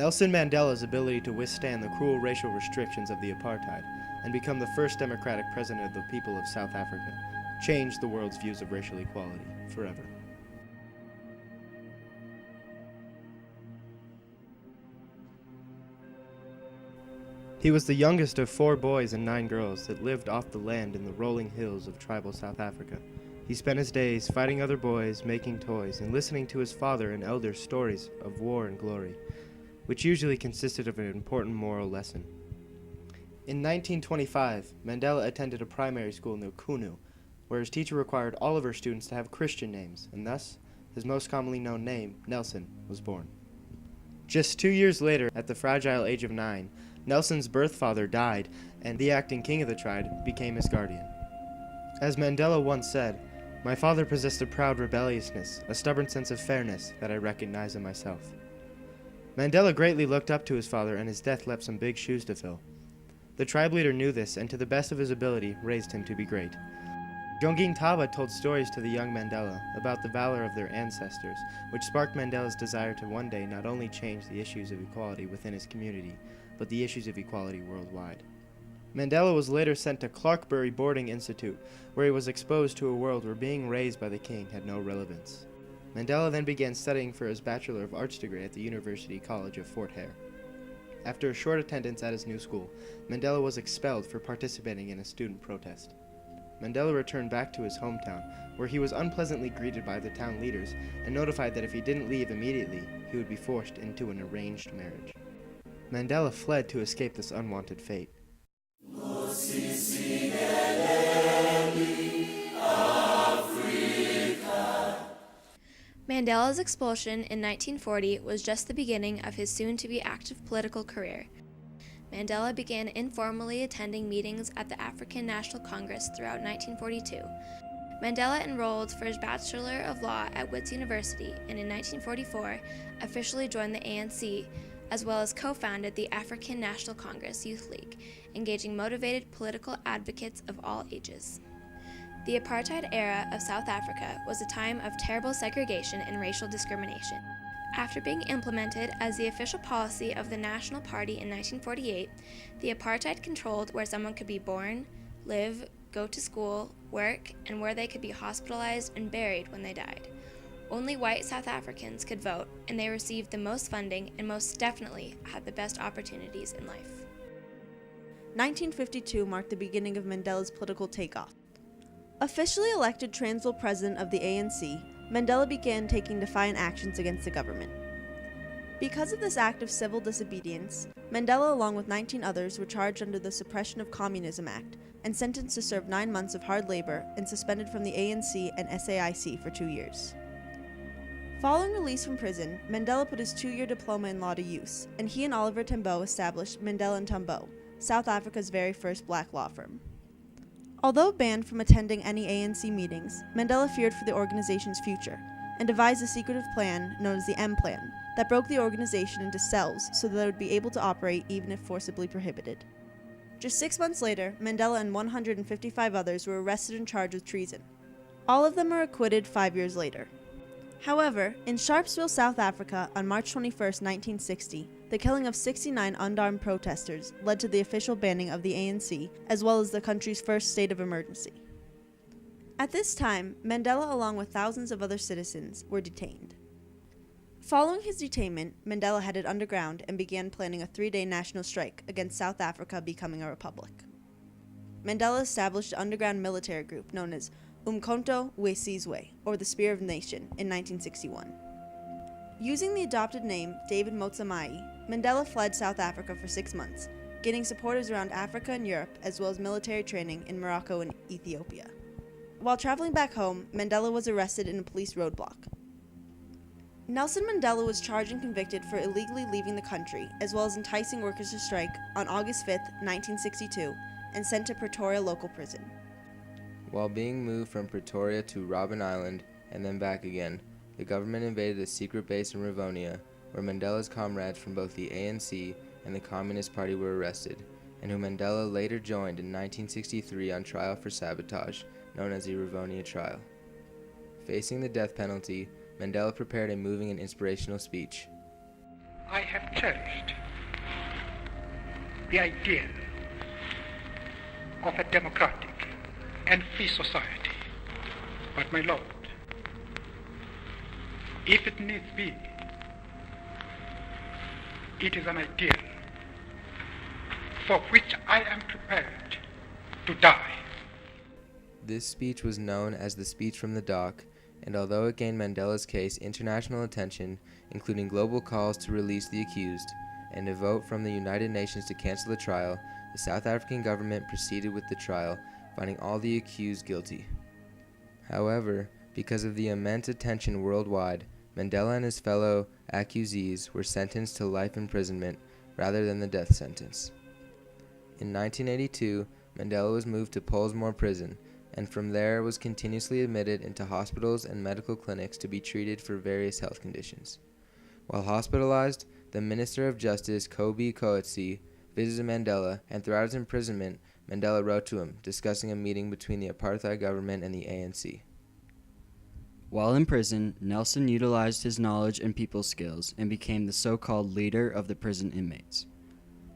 Nelson Mandela's ability to withstand the cruel racial restrictions of the apartheid and become the first democratic president of the people of South Africa changed the world's views of racial equality forever. He was the youngest of 4 boys and 9 girls that lived off the land in the rolling hills of tribal South Africa. He spent his days fighting other boys, making toys, and listening to his father and elders' stories of war and glory, which usually consisted of an important moral lesson. In 1925, Mandela attended a primary school near Kunu, where his teacher required all of her students to have Christian names, and thus, his most commonly known name, Nelson, was born. Just 2 years later, at the fragile age of 9, Nelson's birth father died, and the acting king of the tribe became his guardian. As Mandela once said, "My father possessed a proud rebelliousness, a stubborn sense of fairness that I recognize in myself." Mandela greatly looked up to his father, and his death left some big shoes to fill. The tribe leader knew this, and to the best of his ability, raised him to be great. Jongin Taba told stories to the young Mandela about the valor of their ancestors, which sparked Mandela's desire to one day not only change the issues of equality within his community, but the issues of equality worldwide. Mandela was later sent to Clarkbury Boarding Institute, where he was exposed to a world where being raised by the king had no relevance. Mandela then began studying for his Bachelor of Arts degree at the University College of Fort Hare. After a short attendance at his new school, Mandela was expelled for participating in a student protest. Mandela returned back to his hometown, where he was unpleasantly greeted by the town leaders and notified that if he didn't leave immediately, he would be forced into an arranged marriage. Mandela fled to escape this unwanted fate. Mandela's expulsion in 1940 was just the beginning of his soon-to-be active political career. Mandela began informally attending meetings at the African National Congress throughout 1942. Mandela enrolled for his Bachelor of Law at Wits University and in 1944 officially joined the ANC, as well as co-founded the African National Congress Youth League, engaging motivated political advocates of all ages. The apartheid era of South Africa was a time of terrible segregation and racial discrimination. After being implemented as the official policy of the National Party in 1948, the apartheid controlled where someone could be born, live, go to school, work, and where they could be hospitalized and buried when they died. Only white South Africans could vote, and they received the most funding and most definitely had the best opportunities in life. 1952 marked the beginning of Mandela's political takeoff. Officially elected Transvaal president of the ANC, Mandela began taking defiant actions against the government. Because of this act of civil disobedience, Mandela, along with 19 others, were charged under the Suppression of Communism Act and sentenced to serve 9 months of hard labor and suspended from the ANC and SAIC for 2 years. Following release from prison, Mandela put his 2-year diploma in law to use, and he and Oliver Tambo established Mandela and Tambo, South Africa's very first black law firm. Although banned from attending any ANC meetings, Mandela feared for the organization's future and devised a secretive plan known as the M Plan that broke the organization into cells so that it would be able to operate even if forcibly prohibited. Just 6 months later, Mandela and 155 others were arrested and charged with treason. All of them were acquitted 5 years later. However, in Sharpeville, South Africa, on March 21, 1960, the killing of 69 unarmed protesters led to the official banning of the ANC, as well as the country's first state of emergency. At this time, Mandela, along with thousands of other citizens, were detained. Following his detainment, Mandela headed underground and began planning a 3-day national strike against South Africa becoming a republic. Mandela established an underground military group known as Umkhonto weSizwe, or the Spear of the Nation, in 1961. Using the adopted name David Motsamai, Mandela fled South Africa for 6 months, gaining supporters around Africa and Europe, as well as military training in Morocco and Ethiopia. While traveling back home, Mandela was arrested in a police roadblock. Nelson Mandela was charged and convicted for illegally leaving the country, as well as enticing workers to strike, on August 5, 1962, and sent to Pretoria local prison. While being moved from Pretoria to Robben Island and then back again, the government invaded a secret base in Rivonia, where Mandela's comrades from both the ANC and the Communist Party were arrested, and who Mandela later joined in 1963 on trial for sabotage, known as the Rivonia trial. Facing the death penalty, Mandela prepared a moving and inspirational speech. I have cherished the ideal of a democratic and free society. But my lord, if it needs be, it is an ideal for which I am prepared to die. This speech was known as the Speech from the Dock, and although it gained Mandela's case international attention, including global calls to release the accused, and a vote from the United Nations to cancel the trial, the South African government proceeded with the trial, finding all the accused guilty. However, because of the immense attention worldwide, Mandela and his fellow accusees were sentenced to life imprisonment rather than the death sentence. In 1982, Mandela was moved to Pollsmoor Prison, and from there was continuously admitted into hospitals and medical clinics to be treated for various health conditions. While hospitalized, the Minister of Justice, Kobe Coetzee, visited Mandela, and throughout his imprisonment, Mandela wrote to him, discussing a meeting between the Apartheid government and the ANC. While in prison, Nelson utilized his knowledge and people skills and became the so-called leader of the prison inmates.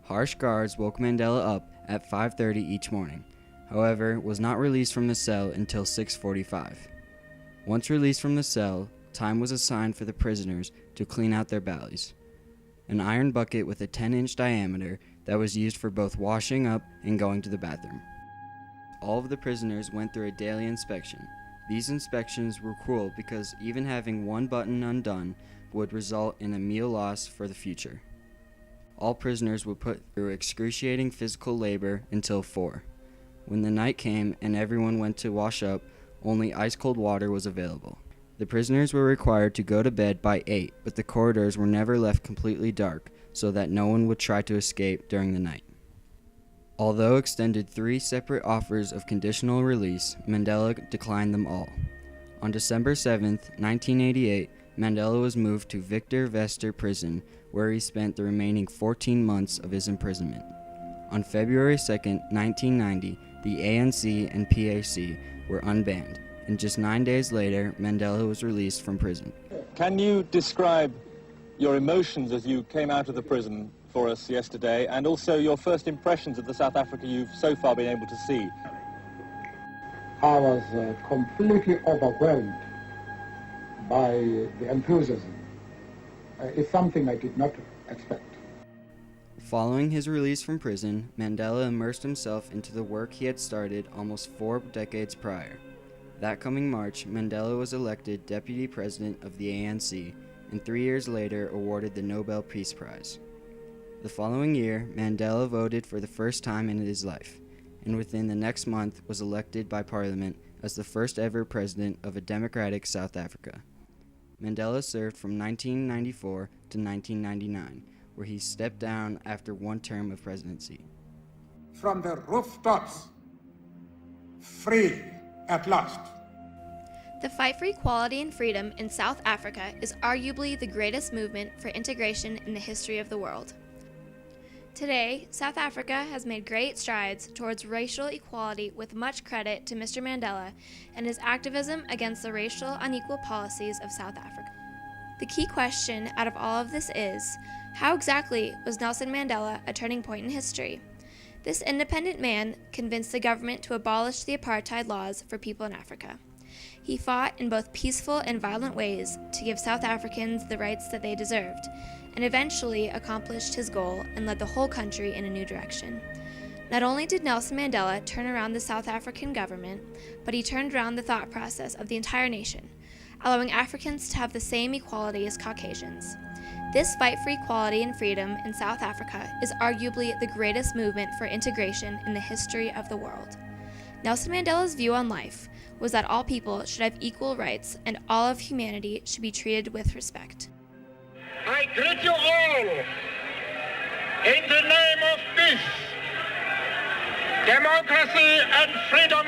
Harsh guards woke Mandela up at 5:30 each morning, however, was not released from the cell until 6:45. Once released from the cell, time was assigned for the prisoners to clean out their bellies. An iron bucket with a 10-inch diameter that was used for both washing up and going to the bathroom. All of the prisoners went through a daily inspection. These inspections were cruel because even having one button undone would result in a meal loss for the future. All prisoners were put through excruciating physical labor until 4. When the night came and everyone went to wash up, only ice-cold water was available. The prisoners were required to go to bed by 8, but the corridors were never left completely dark so that no one would try to escape during the night. Although extended 3 separate offers of conditional release, Mandela declined them all. On December 7, 1988, Mandela was moved to Victor Verster Prison, where he spent the remaining 14 months of his imprisonment. On February 2, 1990, the ANC and PAC were unbanned, and just 9 days later, Mandela was released from prison. Can you describe your emotions as you came out of the prison for us yesterday, and also your first impressions of the South Africa you've so far been able to see? I was completely overwhelmed by the enthusiasm. It's something I did not expect. Following his release from prison, Mandela immersed himself into the work he had started almost 4 decades prior. That coming March, Mandela was elected Deputy President of the ANC, and 3 years later awarded the Nobel Peace Prize. The following year, Mandela voted for the first time in his life, and within the next month was elected by Parliament as the first ever president of a democratic South Africa. Mandela served from 1994 to 1999, where he stepped down after 1 term of presidency. From the rooftops, free at last. The fight for equality and freedom in South Africa is arguably the greatest movement for integration in the history of the world. Today, South Africa has made great strides towards racial equality, with much credit to Mr. Mandela and his activism against the racial unequal policies of South Africa. The key question out of all of this is, how exactly was Nelson Mandela a turning point in history? This independent man convinced the government to abolish the apartheid laws for people in Africa. He fought in both peaceful and violent ways to give South Africans the rights that they deserved, and eventually accomplished his goal and led the whole country in a new direction. Not only did Nelson Mandela turn around the South African government, but he turned around the thought process of the entire nation, allowing Africans to have the same equality as Caucasians. This fight for equality and freedom in South Africa is arguably the greatest movement for integration in the history of the world. Nelson Mandela's view on life was that all people should have equal rights and all of humanity should be treated with respect. I greet you all in the name of peace, democracy, and freedom